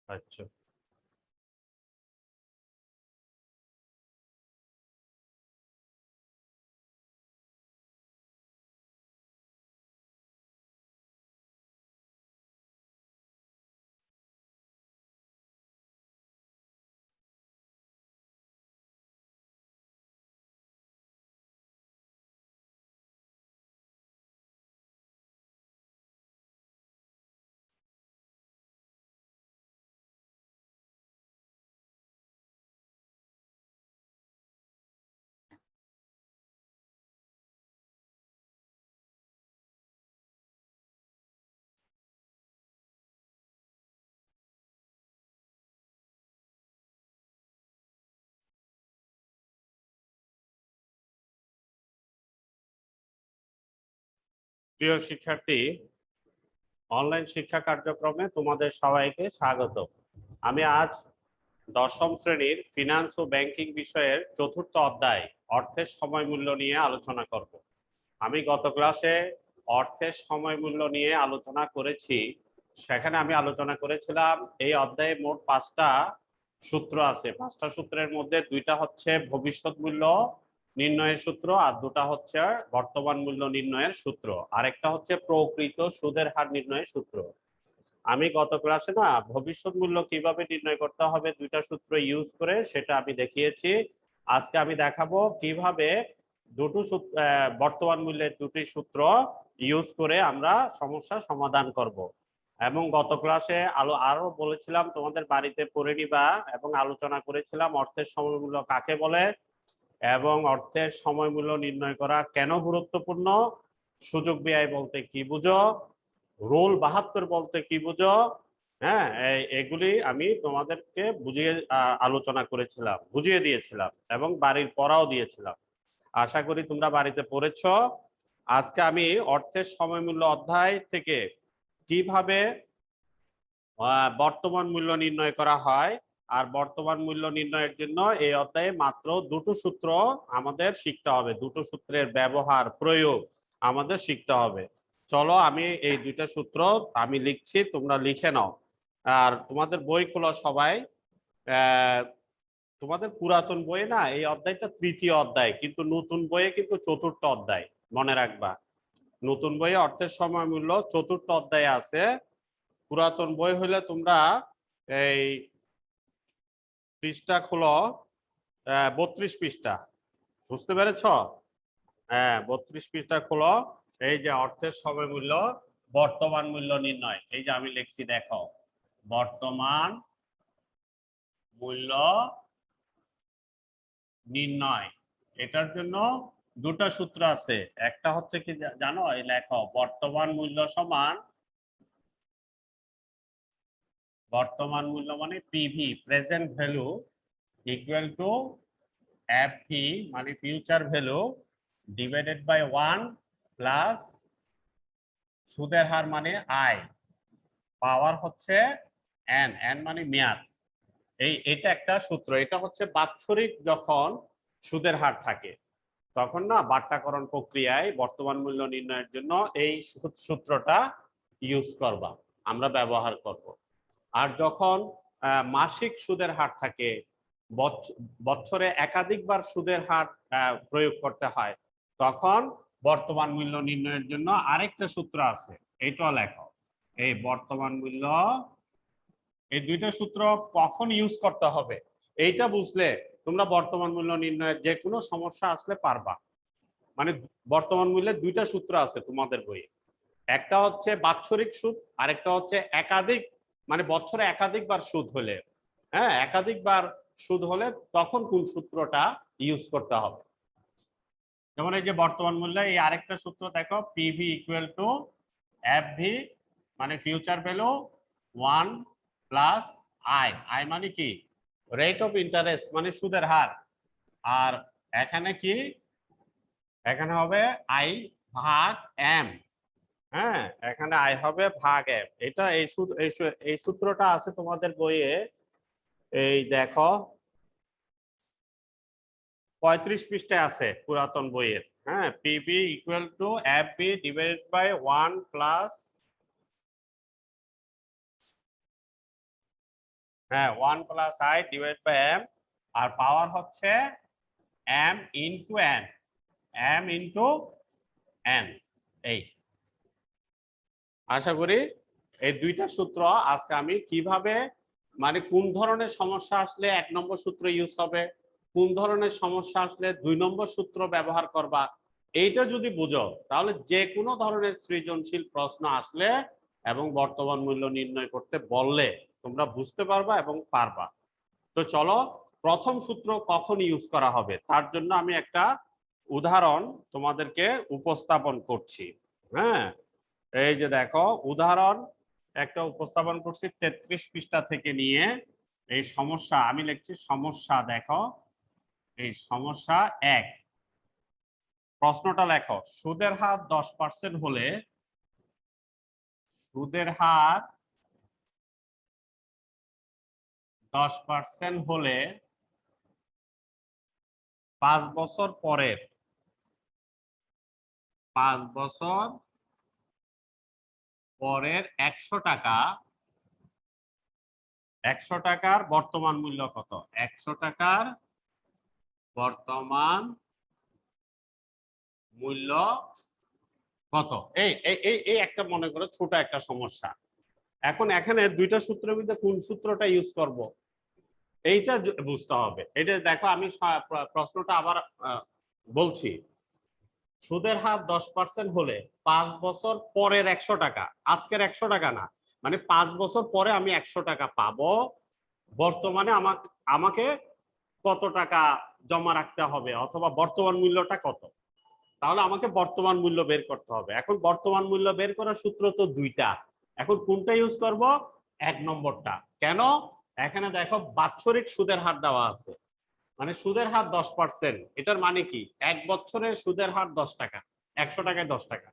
আচ্ছা। প্রিয় শিক্ষার্থী, অনলাইন শিক্ষা কার্যক্রমে তোমাদের সবাইকে স্বাগত। আমি আজ দশম শ্রেণীর ফিনান্স ও ব্যাংকিং বিষয়ের চতুর্থ অধ্যায় অর্থের সময় মূল্য নিয়ে আলোচনা করব। আমি গত ক্লাসে অর্থের সময় মূল্য নিয়ে আলোচনা করেছি। সেখানে আমি আলোচনা করেছিলাম এই অধ্যায়ে মোট 5টা সূত্র আছে। 5টা সূত্রের মধ্যে 2টা হচ্ছে ভবিষ্যৎ মূল্য নির্ণয়ের সূত্র, আর 2টা হচ্ছে বর্তমান মূল্য নির্ণয়ের সূত্র, আরেকটা হচ্ছে প্রকৃত সুদের হার নির্ণয়ের সূত্র। আমি গত ক্লাসে না ভবিষ্যৎ মূল্য কিভাবে নির্ণয় করতে হবে 2টা সূত্র ইউজ করে সেটা আমি দেখিয়েছি। আজকে আমি দেখাবো কিভাবে বর্তমান মূল্যের 2টি সূত্র ইউজ করে আমরা সমস্যা সমাধান করব। এবং গত ক্লাসে আরো বলেছিলাম তোমাদের বাড়িতে পড়ে নিবা, এবং আলোচনা করেছিলাম অর্থের সময় মূল্য কাকে বলে এবং অর্থের সময় মূল্য নির্ণয় করা কেন গুরুত্বপূর্ণ, সুযোগ ব্যয় বলতে কি বুঝো, রোল 72 বলতে কি বুঝো। হ্যাঁ, এগুলি আমি তোমাদেরকে আলোচনা করেছিলাম, বুঝিয়ে দিয়েছিলাম এবং বাড়ির পড়াও দিয়েছিলাম। আশা করি তোমরা বাড়িতে পড়েছ। আজকে আমি অর্থের সময় মূল্য অধ্যায় থেকে কিভাবে বর্তমান মূল্য নির্ণয় করা হয় আর বর্তমান মূল্য নির্ণয়ের জন্য এই অধ্যায়ে মাত্র 2টো সূত্র আমাদের শিখতে হবে, 2টো সূত্রের ব্যবহার প্রয়োগ আমাদের শিখতে হবে। চলো আমি এই 2টা সূত্র আমি লিখছি, তোমরা লিখে নাও। আর তোমাদের বই খোলা সবাই। তোমাদের পুরাতন বইয়ে না এই অধ্যায়টা 3য় অধ্যায়, কিন্তু নতুন বইয়ে কিন্তু 4র্থ অধ্যায়, মনে রাখবা। নতুন বইয়ে অর্থের সময় মূল্য 4র্থ অধ্যায়ে আছে। পুরাতন বই হলে তোমরা এই পৃষ্ঠা খুলো 32 পৃষ্ঠা, বুঝতে পেরেছ? হ্যাঁ, 32 পৃষ্ঠা খুলো। এই যে অর্থের সময় মূল্য বর্তমান মূল্য নির্ণয়, এই যে আমি লিখছি দেখো, বর্তমান মূল্য নির্ণয়। এটার জন্য 2টা সূত্র আছে। একটা হচ্ছে কি জানো, এই লেখো, বর্তমান মূল্য সমান, বর্তমান মূল্য মানে PV present value equal to FV মানে future value divided by 1 plus সুদের হার মানে আই, পাওয়ার হচ্ছে এন, এন মানে মেয়াদ। এটা একটা সূত্র। এটা হচ্ছে বাৎসরিক যখন সুদের হার থাকে তখন না বাট্টাকরণ প্রক্রিয়ায় বর্তমান মূল্য নির্ণয়ের জন্য এই সূত্রটা ইউজ করবা, আমরা ব্যবহার করব। আর যখন মাসিক সুদের হার থাকে, বছরে একাধিকবার সুদের হার প্রয়োগ করতে হয়, তখন বর্তমান মূল্য নির্ণয়ের জন্য আরেকটা সূত্র আছে, এইটাও লেখো। এই বর্তমান মূল্য, এই 2টা সূত্র কখন ইউজ করতে হবে এইটা বুঝলে তোমরা বর্তমান মূল্য নির্ণয়ের যে কোনো সমস্যা আসলে পারবা। মানে বর্তমান মূল্যের 2টা সূত্র আছে তোমাদের বইয়ে, একটা হচ্ছে বাৎসরিক সুদ, আরেকটা হচ্ছে একাধিক, মানে বছরে একাধিকবার সুদ হলে, হ্যাঁ একাধিকবার সুদ হলে তখন কোন সূত্রটা ইউজ করতে হবে। যেমন এই যে বর্তমান মূল্য, এই আরেকটা সূত্র দেখো, পিভি ইকুয়াল টু এফভি মানে future value 1 plus I, I মানে কি রেট অফ ইন্টারেস্ট মানে সুদের হার, আর এখানে কি, এখানে হবে আই ভাগ এম। হ্যাঁ, এখানে আই হবে ভাগ এম। এটা এই সূত্রটা আছে তোমাদের বইয়ে, এই দেখো 35 পৃষ্ঠায় আছে পুরাতন বইয়ের। হ্যাঁ, PV equal to F V divided by 1 plus হ্যাঁ 1 plus I divide by M, আর পাওয়ার হচ্ছে M into N, M into N. এই আশা করি এই দুইটা সূত্র আজকে আমি কিভাবে, মানে কোন ধরনের সমস্যা আসলে 1 নম্বর সূত্র ইউজ হবে, কোন ধরনের সমস্যা আসলে 2 নম্বর সূত্র ব্যবহার করবা, এইটা যদি বুঝো তাহলে যে কোনো ধরনের সৃজনশীল প্রশ্ন আসলে এবং বর্তমান মূল্য নির্ণয় করতে বললে তোমরা বুঝতে পারবা এবং পারবা। তো চলো প্রথম সূত্র কখন ইউজ করা হবে তার জন্য আমি একটা উদাহরণ তোমাদেরকে উপস্থাপন করছি। হ্যাঁ, এই যে দেখো উদাহরণ একটা উপস্থাপন করছি 33 পৃষ্ঠা থেকে নিয়ে। এই সমস্যা আমি লিখছি সমস্যা, দেখো এই সমস্যা 1, প্রশ্নটা লেখো সুদের হার 10% হলে, সুদের হার 10% হলে 5 বছর পরের, 5 বছর পরের 100 টাকা, 100 টাকার বর্তমান মূল্য কত? 100 টাকার বর্তমান মূল্য কত? এই এই এই এই একটা মনে করো ছোট একটা সমস্যা। এখন এখানে দুইটা সূত্রের মধ্যে কোন সূত্রটা ইউজ করব এইটা বুঝতে হবে। এটা দেখো আমি প্রশ্নটা আবার বলছি, সুদের হার 10% হলে 5 বছর পরের 100 টাকা, আজকের 100 টাকা না, মানে 5 বছর পরে আমি 100 টাকা পাবো, বর্তমানে আমাকে কত টাকা জমা রাখতে হবে অথবা বর্তমান মূল্যটা কত, তাহলে আমাকে বর্তমান মূল্য বের করতে হবে। এখন বর্তমান মূল্য বের করার সূত্র তো দুইটা, এখন কোনটা ইউজ করব? 1 নম্বরটা। কেন? এখানে দেখো বাৎসরিক সুদের হার দেওয়া আছে, মানে সুদের হার 10%, এটার মানে কি 1 বছরে সুদের হার 10 টাকা, 100 টাকায় 10 টাকা।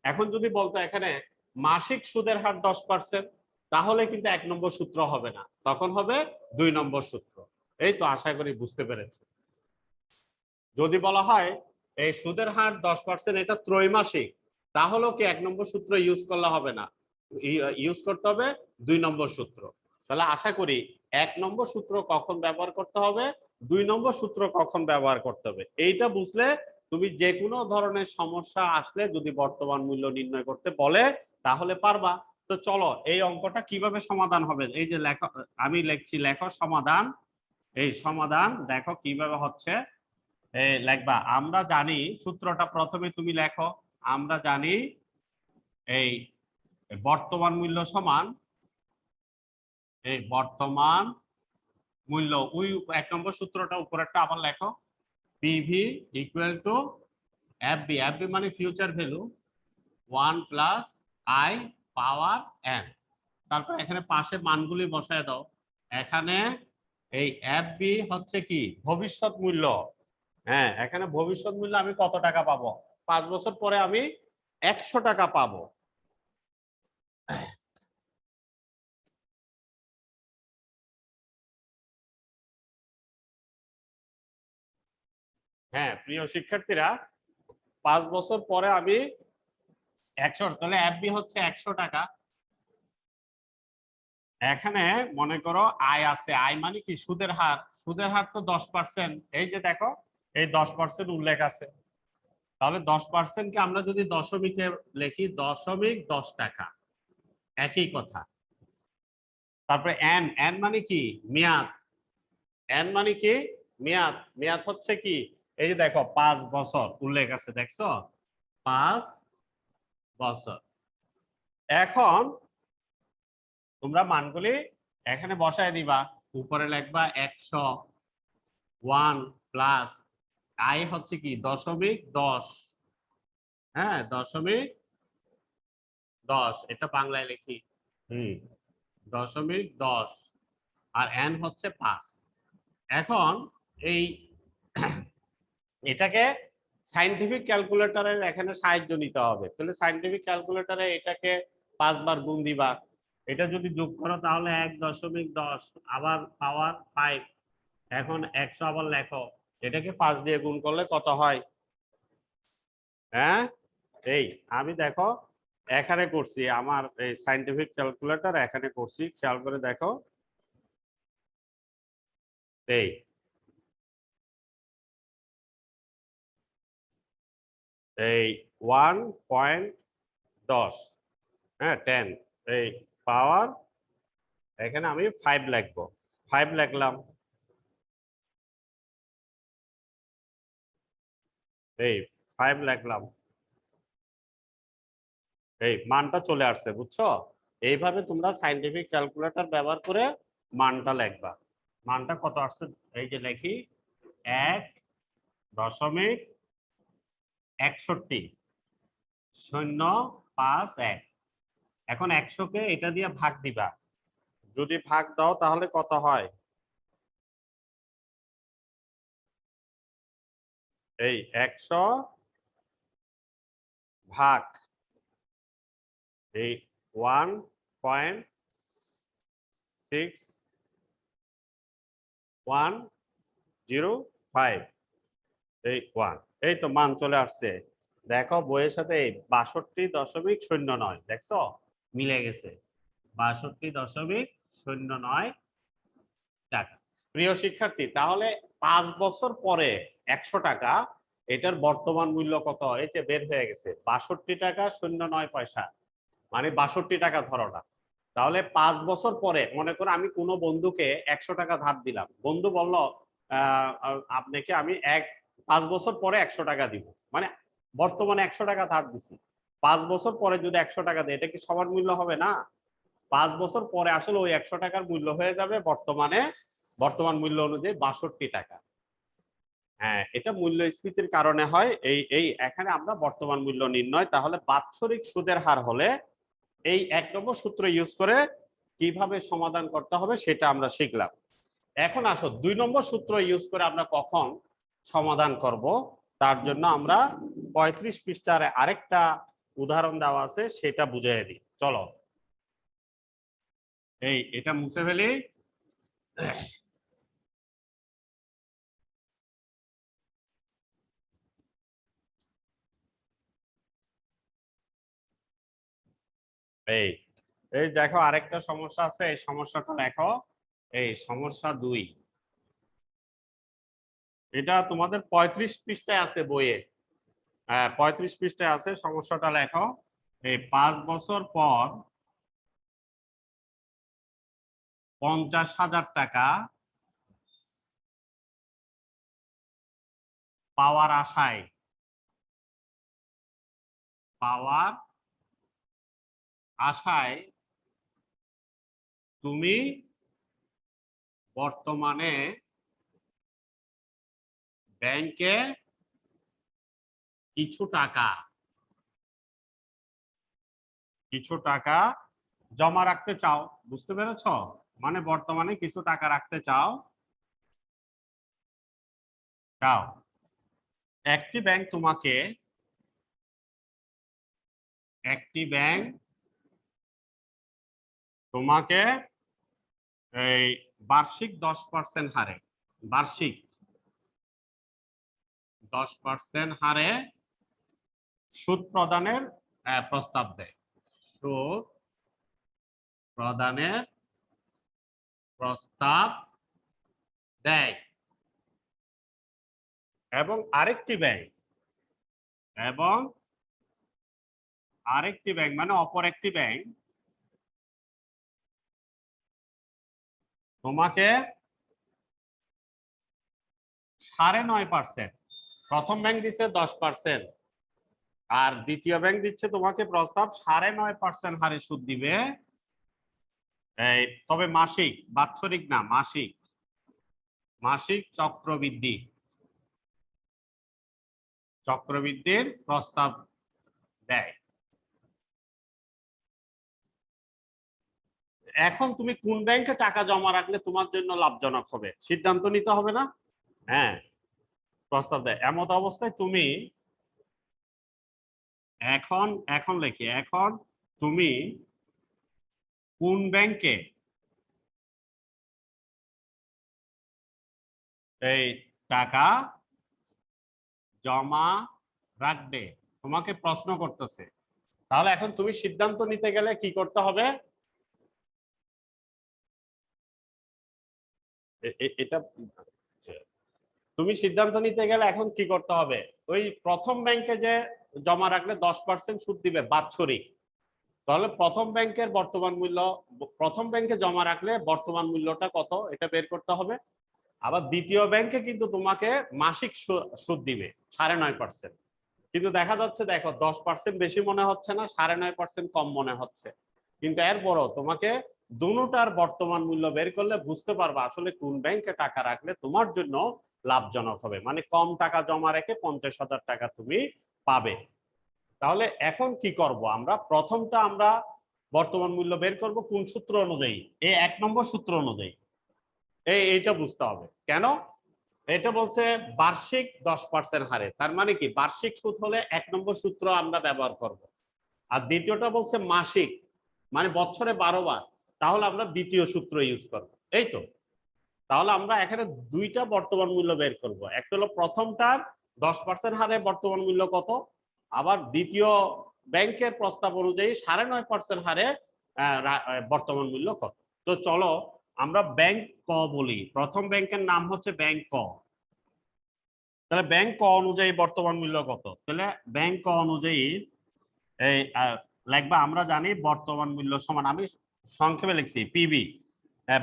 এখন যদি বলতো এখানে মাসিক সুদের হার 10%, তাহলে কিন্তু 1 নম্বর সূত্র হবে না, তখন হবে 2 নম্বর সূত্র। এই তো আশা করি বুঝতে পেরেছি। যদি বলা হয় এই সুদের হার 10% এটা ত্রৈমাসিক, তাহলেও কি 1 নম্বর সূত্র ইউজ করলে হবে না, ইউজ করতে হবে 2 নম্বর সূত্র। তাহলে আশা করি 1 নম্বর সূত্র কখন ব্যবহার করতে হবে, 2 নম্বর সূত্র কখন ব্যবহার করতে হবে, এইটা বুঝলে তুমি যে কোনো ধরনের সমস্যা আসলে যদি বর্তমান মূল্য নির্ণয় করতে বলে তাহলে পারবা। তো চলো এই অঙ্কটা কিভাবে সমাধান হবে, এই যে লেখো, আমি লিখছি লেখো সমাধান। এই সমাধান দেখো কিভাবে হচ্ছে, লিখবা। আমরা জানি সূত্রটা প্রথমে তুমি লেখো, আমরা জানি এই বর্তমান মূল্য সমান, এই বর্তমান মূল্য ওই 1 নম্বর সূত্রটা উপরেরটা আবার লেখো, PV equal to FV, FV মানে future value 1 plus I power N. তারপর এখানে পাশে মানগুলি বসায় দাও। এখানে এই এফবি হচ্ছে কি ভবিষ্যৎ মূল্য। হ্যাঁ, এখানে ভবিষ্যৎ মূল্য আমি কত টাকা পাবো, 5 বছর পরে আমি 100 টাকা পাবো। হ্যাঁ প্রিয় শিক্ষার্থীরা, 5 বছর পরে আমি 100, তাহলে এফবি হচ্ছে 100 টাকা। এখানে মনে করো আয় আছে, আয় মানে কি সুদের হার, সুদের হার তো 10%, এই যে দেখো এই 10% উল্লেখ আছে, তাহলে 10% কে আমরা যদি দশমিকে লিখি 0.10 টাকা, একই কথা। তারপরে এন, এন মানে কি মেয়াদ, এন মানে কি মেয়াদ, মেয়াদ হচ্ছে কি এই যে দেখো 5 বছর উল্লেখ আছে, দেখছো 5 বছর। এখন তোমরা মানগুলি এখানে বসায় দিবা, উপরে লিখবা 101 প্লাস আই হচ্ছে কি 0.10, হ্যাঁ 0.10, এটা বাংলায় লিখি 0.10, আর এন হচ্ছে 5। এখন এই এটাকে সাইন্টিফিক ক্যালকুলেটরের এখানে সাহায্য নিতে হবে, তাহলে সাইন্টিফিক ক্যালকুলেটরে এটাকে 5 বার গুণ দিবা, এটা যদি যোগ করো তাহলে 1.10 আবার পাওয়ার 5, এখন 100 আবার লেখো, এটাকে 5 দিয়ে গুণ করলে কত হয়? হ্যাঁ এই আমি দেখো এখানে করছি, আমার এই সাইন্টিফিক ক্যালকুলেটর এখানে করছি, খেয়াল করে দেখো এই এই 1.10, হ্যাঁ 10, এই পাওয়ার এখানে আমি 5 লিখবো, 5 লিখলাম, এই 5 লিখলাম, এই মানটা চলে আসছে, বুঝছো? এইভাবে তোমরা সাইন্টিফিক ক্যালকুলেটর ব্যবহার করে মানটা লিখবা। মানটা কত আসছে, এই যে লিখি 1.61 এখন 100-কে এটা দিয়ে ভাগ দিবা, যদি ভাগ দাও তাহলে কত হয়, এই 100 ভাগ এই 1.6105, এই 1, এই তো মান চলে আসছে। দেখো বইয়ের সাথে এই 62.09, দেখছো মিলে গেছে, 62.09 টাকা। প্রিয় শিক্ষার্থী, তাহলে 5 বছর পরে 100 টাকা, এটার বর্তমান মূল্য কত, এই যে বের হয়ে গেছে 62.09 টাকা, মানে 62 টাকা ধরো না। তাহলে 5 বছর পরে মনে করো আমি কোনো বন্ধুকে 100 টাকা ধার দিলাম, বন্ধু বলল আপনাকে আমি 5 বছর পরে 100 টাকা দিব, মানে বর্তমানে 100 টাকা ধার দিছি, 5 বছর পরে যদি 100 টাকা দেয়, এটা কি সমান মূল্য হবে না? 5 বছর পরে আসলে ওই 100 টাকার মূল্য হয়ে যাবে বর্তমান মূল্য অনুযায়ী 62 টাকা। হ্যাঁ, এটা মূল্যস্ফীতির কারণে হয়। এই এখানে আমরা বর্তমান মূল্য নির্ণয়, তাহলে বাৎসরিক সুদের হার হলে এই 1 নম্বর সূত্র ইউজ করে কিভাবে সমাধান করতে হবে সেটা আমরা শিখলাম। এখন আসো 2 নম্বর সূত্র ইউজ করে আমরা কখন সমাধান করব, তার জন্য আমরা 35 পৃষ্ঠার আরেকটা উদাহরণ দেওয়া আছে, সেটা বুঝিয়ে দিই। চলো এটা মুছে ফেলি। এই এই দেখো আরেকটা সমস্যা আছে, এই সমস্যাটা লেখো, এই সমস্যা 2, এটা তোমাদের 35 পৃষ্ঠায় আছে বইয়ে, হ্যাঁ 35 পৃষ্ঠায় আছে, সমস্যাটা লেখো। এই 5 বছর পর 50,000 টাকা পাওয়ার আশায় তুমি বর্তমানে ব্যাংকে কিছু টাকা জমা রাখতে চাও, বুঝতে পেরেছ? মানে বর্তমানে কিছু টাকা রাখতে চাও। একটি ব্যাংক তোমাকে এই বার্ষিক 10% হারে, বার্ষিক 10% হারে সুদ প্রদানের প্রস্তাব দেয়, সুদ প্রদানের প্রস্তাব দেয়। এবং আরেকটি ব্যাংক মানে অপর একটি ব্যাংক তোমাকে 9.5%, প্রথম ব্যাংক দিচ্ছে 10%, আর দ্বিতীয় ব্যাংক দিচ্ছে তোমাকে প্রস্তাব 9.5% হারে সুদ দিবে, তবে মাসিক, বাৎসরিক না, মাসিক চক্রবৃদ্ধির প্রস্তাব দেয়। এখন তুমি কোন ব্যাংকে টাকা জমা রাখলে তোমার জন্য লাভজনক হবে সিদ্ধান্ত নিতে হবে না? হ্যাঁ, প্রস্তাব দেয়। এমত অবস্থায় তুমি এখন তুমি কোন ব্যাংকে এই টাকা জমা রাখবে তোমাকে প্রশ্ন করতেছে। তাহলে এখন তুমি সিদ্ধান্ত নিতে গেলে কি করতে হবে, এটা তুমি সিদ্ধান্ত নিতে গেলে এখন কি করতে হবে, ওই প্রথম ব্যাংকে যে জমা রাখলে 10% সুদ দিবে বাৎসরিক, তাহলে প্রথম ব্যাংকের বর্তমান মূল্য, প্রথম ব্যাংকে জমা রাখলে বর্তমান মূল্যটা কত এটা বের করতে হবে। আবার দ্বিতীয় ব্যাংকে কিন্তু তোমাকে মাসিক সুদ দিবে 9.5%। কিন্তু দেখা যাচ্ছে দেখো 10% বেশি মনে হচ্ছে না, 9.5% কম মনে হচ্ছে, কিন্তু এরপরও তোমাকে দুটোটার বর্তমান মূল্য বের করলে বুঝতে পারবে আসলে কোন ব্যাংকে টাকা রাখলে তোমার জন্য লাভজনক হবে, মানে কম টাকা জমা রেখে 50,000 টাকা তুমি পাবে। তাহলে এখন কি করব আমরা, প্রথমটা আমরা বর্তমান মূল্য বের করব কোন সূত্র অনুযায়ী, এই 1 নম্বর সূত্র অনুযায়ী। এইটা বুঝতে হবে কেন, এটা বলছে বার্ষিক 10% হারে, তার মানে কি বার্ষিক সুদ হলে 1 নম্বর সূত্র আমরা ব্যবহার করব। আর দ্বিতীয়টা বলছে মাসিক, মানে বছরে 12 বার, তাহলে আমরা দ্বিতীয় সূত্র ইউজ করব। এই তো, তাহলে আমরা এখানে দুইটা বর্তমান মূল্য বের করব, একটা হলো প্রথমটার 10% হারে বর্তমান মূল্য কত, আবার দ্বিতীয় ব্যাংকের প্রস্তাব অনুযায়ী 9.5% হারে বর্তমান মূল্য কত। তো চলো আমরা ব্যাংক ক বলি, প্রথম ব্যাংকের নাম হচ্ছে ব্যাংক ক। তাহলে ব্যাংক ক অনুযায়ী বর্তমান মূল্য কত, তাহলে ব্যাংক ক অনুযায়ী এই লিখবা, আমরা জানি বর্তমান মূল্য সমান, আমি সংক্ষেপে লিখছি পিবি,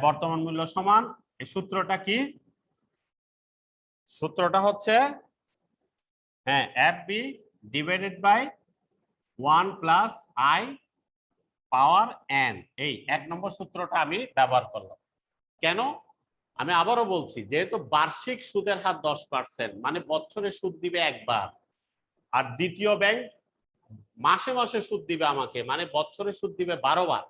বর্তমান মূল্য সমান, এই সূত্রটা কি, সূত্রটা হচ্ছে হ্যাঁ FB divided by 1 plus I power N, এই 1 নম্বর সূত্রটা আমি ব্যবহার করলাম। কেন, আমি আবারও বলছি, যেহেতু বার্ষিক সুদের হার 10%, মানে বছরে সুদ দিবে একবার, আর দ্বিতীয় ব্যাংক মাসে মাসে সুদ দিবে আমাকে, মানে বছরে সুদ দিবে 12 বার,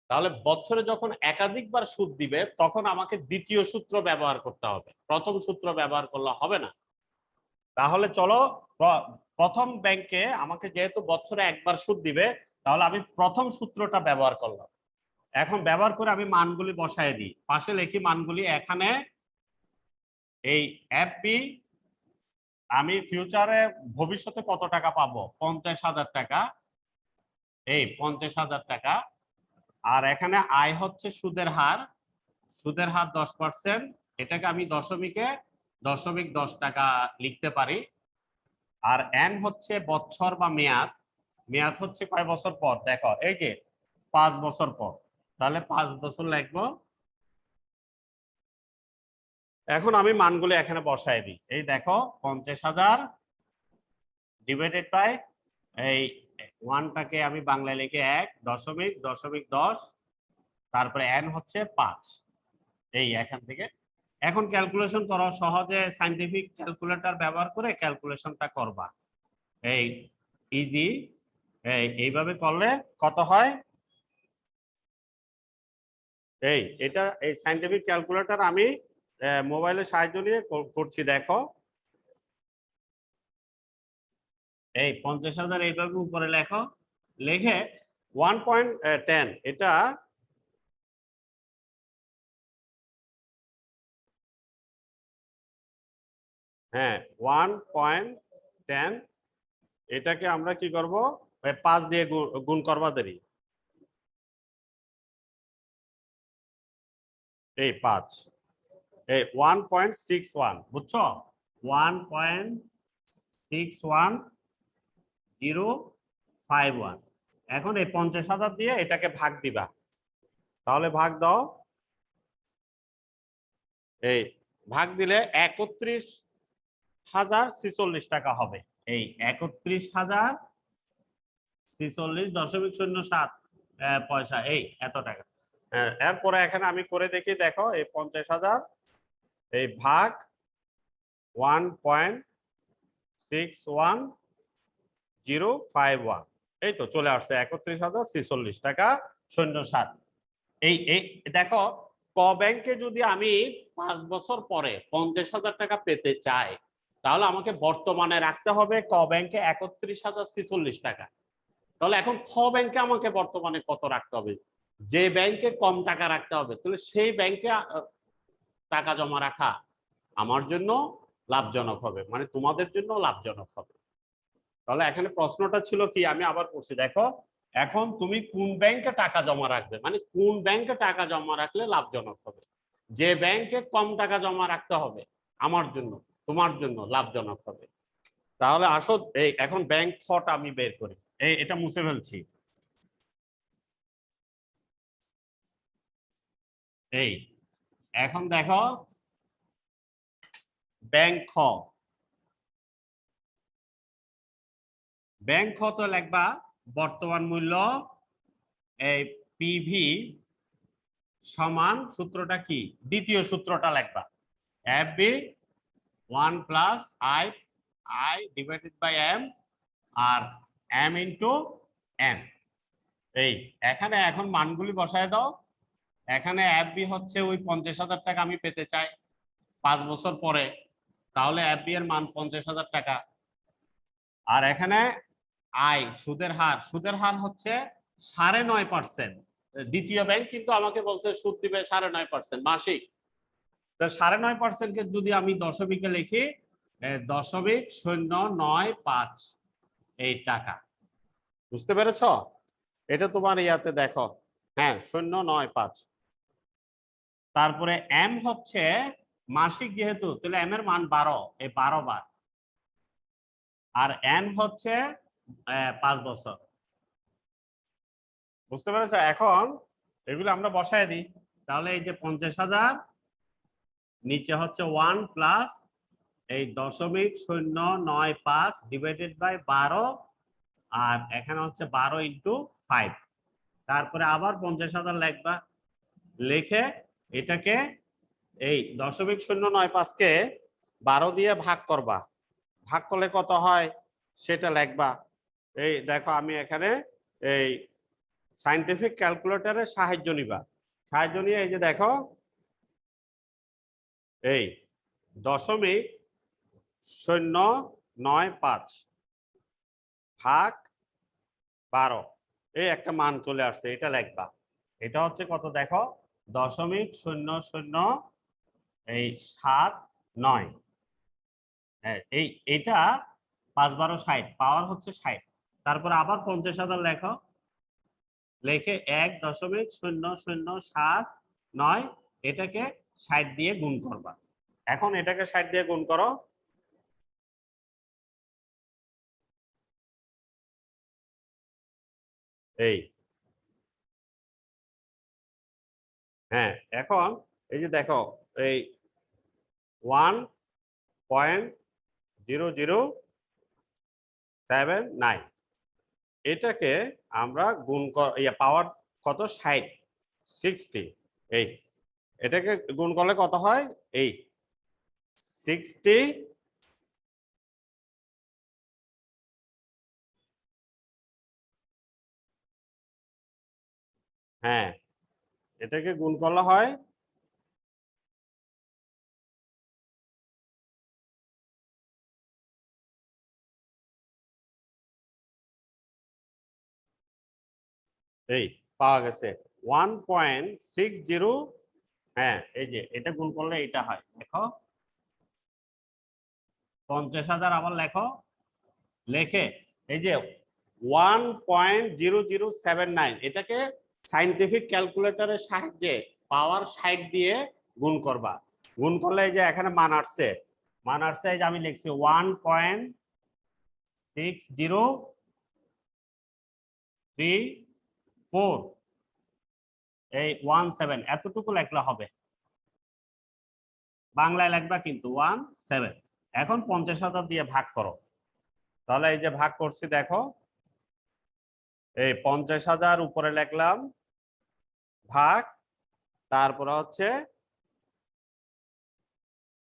তাহলে বছরে যখন একাধিকবার সুদ দিবে তখন আমাকে দ্বিতীয় সূত্র ব্যবহার করতে হবে, প্রথম সূত্র ব্যবহার করলে হবে না। তাহলে চলো প্রথম ব্যাংকে আমাকে যেহেতু বছরে একবার সুদ দিবে, তাহলে আমি প্রথম সূত্রটা ব্যবহার করলাম। এখন ব্যবহার করে আমি মানগুলি বসায় দিই, পাশে লিখি মানগুলি, এখানে এই এফবি আমি ফিউচারে ভবিষ্যতে কত টাকা পাবো, 50,000 টাকা, এই 50,000 টাকা। আর এখানে আয় হচ্ছে সুদের হার, সুদের হার 10%, এটাকে আমি দশমিকে 0.10 টাকা লিখতে পারি। আর এন হচ্ছে বছর বা মেয়াদ, মেয়াদ হচ্ছে কয় বছর পর, দেখো এই যে 5 বছর পর, তাহলে 5 বছর লিখবো। এখন আমি মানগুলো এখানে বসায় দিই, এই দেখো 50,000 ডিভাইডেড বাই এই 1টাকে আমি বাংলায় লিখে 1.10, তারপরে এন হচ্ছে 5, এই এখান থেকে। এখন ক্যালকুলেশন করো, সহজে সাইন্টিফিক ক্যালকুলেটর ব্যবহার করে ক্যালকুলেশনটা করবা, এই ইজি, এইভাবে করলে কত হয়, এটা এই সাইন্টিফিক ক্যালকুলেটর আমি মোবাইলের সাহায্য নিয়ে করছি, দেখো এই 50,000 এইভাবে উপরে লেখো, লিখে 1.10, এটা হ্যাঁ 1.10, এটাকে আমরা কি করব, 5 দিয়ে গুণ করবা দেরি, এই 5, এই 1.61, বুঝছো, 1.61051। এখন এই 50,000 দিয়ে এটাকে ভাগ দিবা, তাহলে ভাগ দাও, এই ভাগ দিলে 31,046 টাকা হবে, এই 31,046.07 পয়সা, এই এত টাকা। এরপরে এখানে আমি করে দেখি, দেখো এই 50,000 এই ভাগ 1.61051, এই তো চলে আসছে 31,046 টাকা 07। এই দেখো, ক ব্যাংকে যদি আমি 5 বছর পরে 50,000 টাকা পেতে চাই, তাহলে আমাকে বর্তমানে রাখতে হবে ক ব্যাংকে 31,046 টাকা। তাহলে এখন খ ব্যাংকে আমাকে বর্তমানে কত রাখতে হবে, যে ব্যাংকে কম টাকা রাখতে হবে, তাহলে সেই ব্যাংকে টাকা জমা রাখা আমার জন্য লাভজনক হবে, মানে তোমাদের জন্য লাভজনক হবে। তাহলে এখানে প্রশ্নটা ছিল কি, আমি আবার পড়ছি, দেখো এখন তুমি কোন ব্যাংকে টাকা জমা রাখবে, মানে কোন ব্যাংকে টাকা জমা রাখলে লাভজনক হবে। যে ব্যাংকে কম টাকা জমা রাখতে হবে আমার জন্য, তোমার জন্য লাভজনক হবে। তাহলে আসো এই এখন ব্যাংক খটা আমি বের করি। এটা মুছে ফেলছি। এই এখন দেখো ব্যাংক খ, ব্যাংক খ তো লিখবা বর্তমান মূল্য এই পিভি সমান সূত্রটা কি, দ্বিতীয় সূত্রটা লিখবা F B 1 plus I I divided by M R M into M. এই এখানে এখন মানগুলি বসায় দাও। এখানে এফ বি হচ্ছে ওই 50,000 টাকা আমি পেতে চাই 5 বছর পরে, তাহলে এফ বি এর মান 50,000 টাকা। আর এখানে আই সুদের হার, সুদের হার হচ্ছে 9.5%। দ্বিতীয় ব্যাংক কিন্তু আমাকে বলছে সুদ দিবে 9.5% মাসিক। তো 9.5% কে যদি আমি দশমিকে লিখি 0.095 এই টাকা। বুঝতে পেরেছ? এটা তোমার ইয়াতে দেখো, হ্যাঁ 0.95। তারপরে এম হচ্ছে মাসিক, যেহেতু তাহলে এম এর মান 12, এই 12 বার। আর এন হচ্ছে 5 বছর। বুঝতে পেরেছো? এখন এগুলো আমরা বসায় দিই। তাহলে এই যে 50,000 নিচে হচ্ছে 1 প্লাস এই 0.095 ডিভাইডেড বাই 12 আর এখানে হচ্ছে 12 ইন্টু 5। তারপরে আবার 50,000 লিখবা, লিখে এটাকে এই 0.095 কে 12 দিয়ে ভাগ করবা, ভাগ করলে কত হয় সেটা লিখবা। এই দেখো আমি এখানে এই সায়েন্টিফিক ক্যালকুলেটরের সাহায্য নিবা, সাহায্য নিয়ে এই যে দেখো এই 0.095 ভাগ 12 এই একটা মান চলে আসছে, এটা লিখবা। এটা হচ্ছে কত দেখো 0.0079। হ্যাঁ এই এটা 5-12 60, পাওয়ার হচ্ছে 60। তারপর আবার 50,000 লেখো, লিখে 1.0079 এটাকে 60 দিয়ে গুণ করবা। এখন এটাকে 60 দিয়ে গুণ করো, এই হ্যাঁ এখন এই যে দেখো এই 1.0079 এটাকে আমরা গুণ পাওয়ার কত 60 এই এটাকে গুণ করলে কত হয় এই 60 হ্যাঁ এটাকে গুণ করলে হয় এই পাওয়া গেছে 1.60। হ্যাঁ এই যে এটা গুণ করলে এটা হয়, দেখো 50,000 আবার লেখো, লেখে এই যে 1.0079 এটাকে সায়েন্টিফিক ক্যালকুলেটরের সাহায্যে পাওয়ার 60 দিয়ে গুণ করবা। গুণ করলে এই যে এখানে মান আসছে, মান আসছে এই যে আমি লিখছি 1.6034 এই 17 এতটুকু লেখলে হবে, বাংলায় লেখবা কিন্তু 17। এখন 50,000 দিয়ে ভাগ করো, তাহলে এই যে ভাগ করছি দেখো এই 50,000 উপরে লিখলাম ভাগ, তারপরে হচ্ছে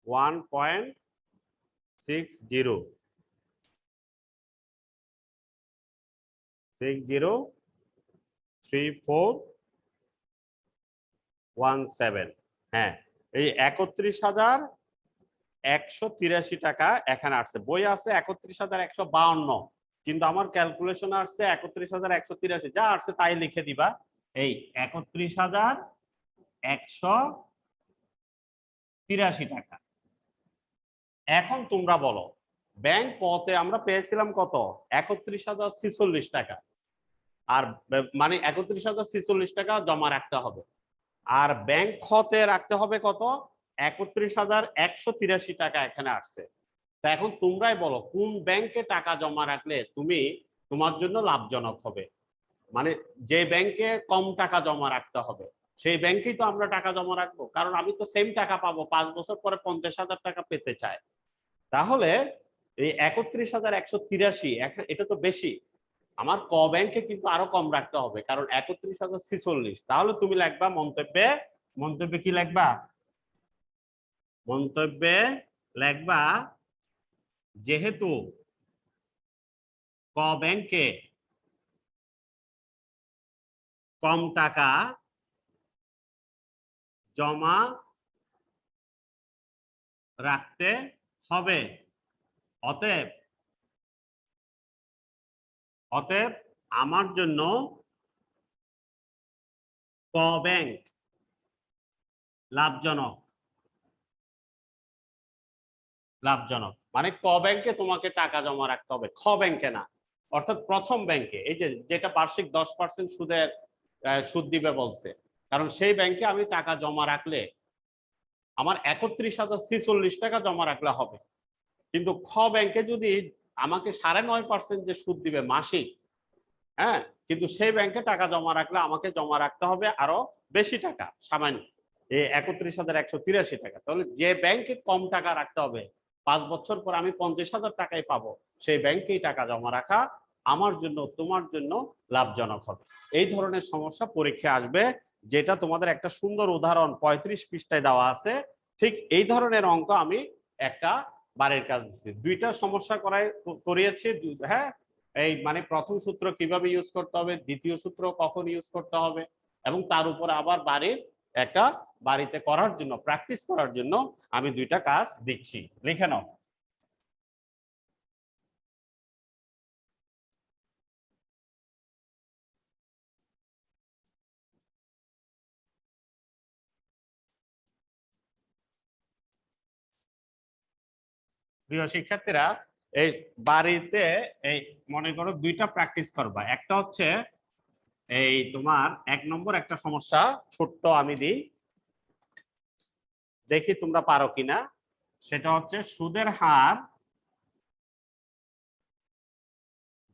1.603417। হ্যাঁ এই 31,183 টাকা এখানে আসছে, বই আছে 31,152 কিন্তু আমার ক্যালকুলেশন আসছে 31,183, যা আসছে তাই লিখে দিবা। এই 31,183 টাকা। এখন তোমরা বলো ব্যাংক কতে আমরা পেয়েছিলাম কত 31,046 টাকা, আর মানে 31,046 টাকা জমা রাখতে হবে। আর ব্যাংক খতে রাখতে হবে কত? 31,183 টাকা এখানে আসছে। তা এখন তোমরাই বলো কোন ব্যাংকে টাকা জমা রাখলে তুমি তোমার জন্য লাভজনক হবে। মানে যে ব্যাংকে কম টাকা জমা রাখতে হবে সেই ব্যাংকেই তো আমরা টাকা জমা রাখবো, কারণ আমি তো সেম টাকা পাবো, 5 বছর পরে 50,000 টাকা পেতে চাই। তাহলে এই 31,183 এটা তো বেশি। আমার ক ব্যাংকে কিন্তু আরো কম রাখতে হবে, কারণ 31,046। তাহলে তুমি লিখবা মন্তব্যে, মন্তব্যে কি লিখবা? মন্তব্যে লিখবা যেহেতু ক ব্যাংকে কম টাকা জমা রাখতে হবে, অতএব অতএব আমার জন্য ক ব্যাংক লাভজনক। লাভজনক মানে ক ব্যাংকে তোমাকে টাকা জমা রাখতে হবে, খ ব্যাংকে না। অর্থাৎ প্রথম ব্যাংকে, এই যে যেটা বার্ষিক 10% সুদের সুদ দিবে বলছে, কারণ সেই ব্যাংকে আমি টাকা জমা রাখলে আমার 31,046 টাকা জমা রাখলে হবে। কিন্তু খ ব্যাংকে যদি আমাকে 9.5% যে সুদ দিবে মাসিক, হ্যাঁ, কিন্তু সেই ব্যাংকে টাকা জমা রাখলে আমাকে জমা রাখতে হবে আরো বেশি টাকা, সামান্য 31,183 টাকা। তাহলে যে ব্যাংকে কম টাকা রাখতে হবে, 5 বছর পর আমি 50,000 টাকাই পাবো, সেই ব্যাংকেই টাকা জমা রাখা আমার জন্য তোমার জন্য লাভজনক হবে। এই ধরনের সমস্যা পরীক্ষায় আসবে, যেটা তোমাদের একটা সুন্দর উদাহরণ 35 পৃষ্ঠায় দেওয়া আছে। ঠিক এই ধরনের অঙ্ক আমি একটা বাড়ির কাজ দিচ্ছি, দুইটা সমস্যা করিয়েছি। হ্যাঁ, এই মানে প্রথম সূত্র কিভাবে ইউজ করতে হবে, দ্বিতীয় সূত্র কখন ইউজ করতে হবে, এবং তার উপর আবার একটা বাড়িতে করার জন্য, প্র্যাকটিস করার জন্য আমি দুইটা কাজ দিচ্ছি, লিখে নাও। প্রিয় শিক্ষার্থীরা, এই বাড়িতে এই মনে করো দুইটা প্র্যাকটিস করবা। একটা হচ্ছে এই তোমার 1 নম্বর একটা সমস্যা, ছোট্ট আমি দিই, দেখি তোমরা পারো কিনা। সেটা হচ্ছে সুদের হার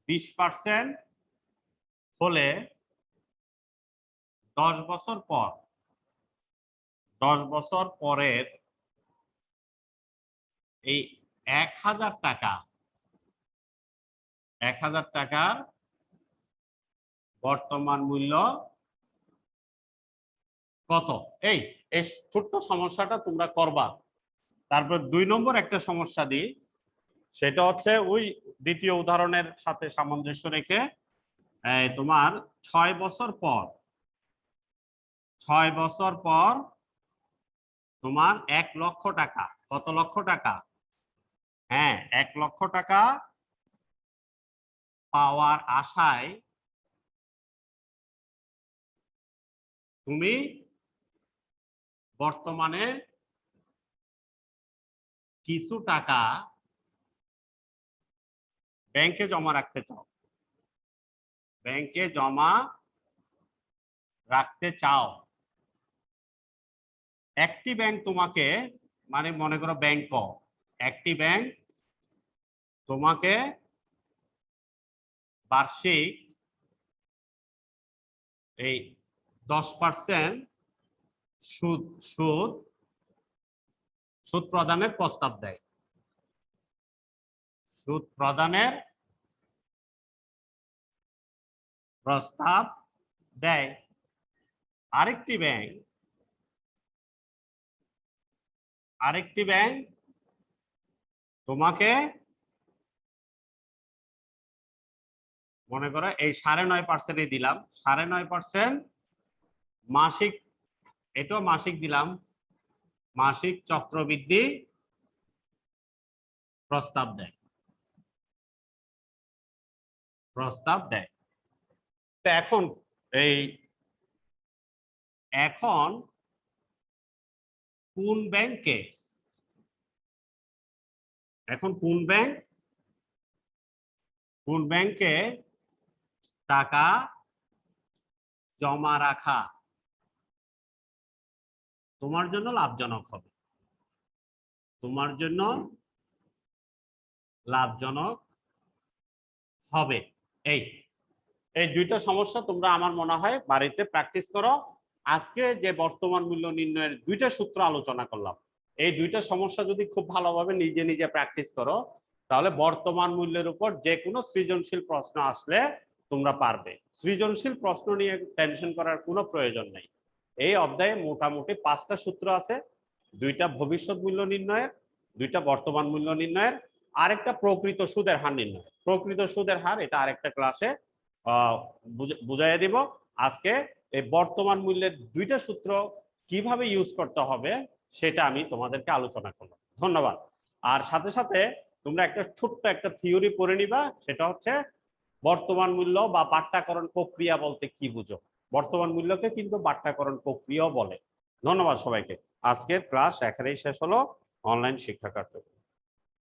20% হলে 10 বছর পর, 10 বছর পরের এই 1,000 টাকা, 1,000 টাকার বর্তমান মূল্য কত? এই এই ছোট্ট সমস্যাটা তোমরা করবা। তারপর 2 নম্বর একটা সমস্যা দিই, সেটা হচ্ছে ওই দ্বিতীয় উদাহরণের সাথে সামঞ্জস্য রেখে তোমার 6 বছর পর, 6 বছর পর তোমার 1,00,000 টাকা, কত লক্ষ টাকা? হ্যাঁ, 1,00,000 টাকা পাওয়ার আশায় তুমি বর্তমানে কিছু টাকা ব্যাংকে জমা রাখতে চাও, ব্যাংকে জমা রাখতে চাও। একটি ব্যাংক তোমাকে, মানে মনে করো ব্যাংক ক, একটি ব্যাংক তোমাকে বার্ষিক এই 10% সুদ সুদ সুদ প্রদানের প্রস্তাব দেয়, সুদ প্রদানের প্রস্তাব দেয়। আরেকটি ব্যাংক, আরেকটি ব্যাংক তোমাকে মনে করো এই 9.5% দিলাম, 9.5% মাসিক, এটাও মাসিক দিলাম, মাসিক চক্রবৃদ্ধি প্রস্তাব দেয়, প্রস্তাব দেয়। তো এখন এই এখন কোন ব্যাংকে, এখন কোন ব্যাংক, কোন ব্যাংকে টাকা জমা রাখা তোমার জন্য লাভজনক হবে, তোমার জন্য লাভজনক হবে। এই এই দুইটা সমস্যা তোমরা আমার মনে হয় বাড়িতে প্র্যাকটিস করো। আজকে যে বর্তমান মূল্য নির্ণয়ের দুইটা সূত্র আলোচনা করলাম, এই দুইটা সমস্যা যদি খুব ভালোভাবে নিজে নিজে প্র্যাকটিস করো, তাহলে বর্তমান মূল্যের উপর যে কোনো সৃজনশীল প্রশ্ন আসলে তোমরা পারবে। সৃজনশীল প্রশ্ন নিয়ে টেনশন করার কোনো প্রয়োজন নেই। এই অধ্যায়ে মোটামুটি 5টা সূত্র আছে, দুইটা ভবিষ্যৎ মূল্য নির্ণয়ের, দুইটা বর্তমান মূল্য নির্ণয়ের, আরেকটা প্রকৃত সুদের হার নির্ণয়। প্রকৃত সুদের হার এটা আরেকটা ক্লাসে বুঝাইয়া দিব। আজকে এই বর্তমান মূল্যের দুইটা সূত্র কিভাবে ইউজ করতে হবে সেটা আমি তোমাদেরকে আলোচনা করলাম। ধন্যবাদ। আর সাথে সাথে তোমরা একটা ছোট্ট একটা থিওরি পড়ে নিবা, সেটা হচ্ছে বর্তমান মূল্য বা বাট্টাকরণ প্রক্রিয়া বলতে কি বুঝো। বর্তমান মূল্যকে কিন্তু বাট্টাকরণ প্রক্রিয়াও বলে। ধন্যবাদ সবাইকে। আজকের ক্লাস এখানেই শেষ হলো। অনলাইন শিক্ষা কার্যক্রম।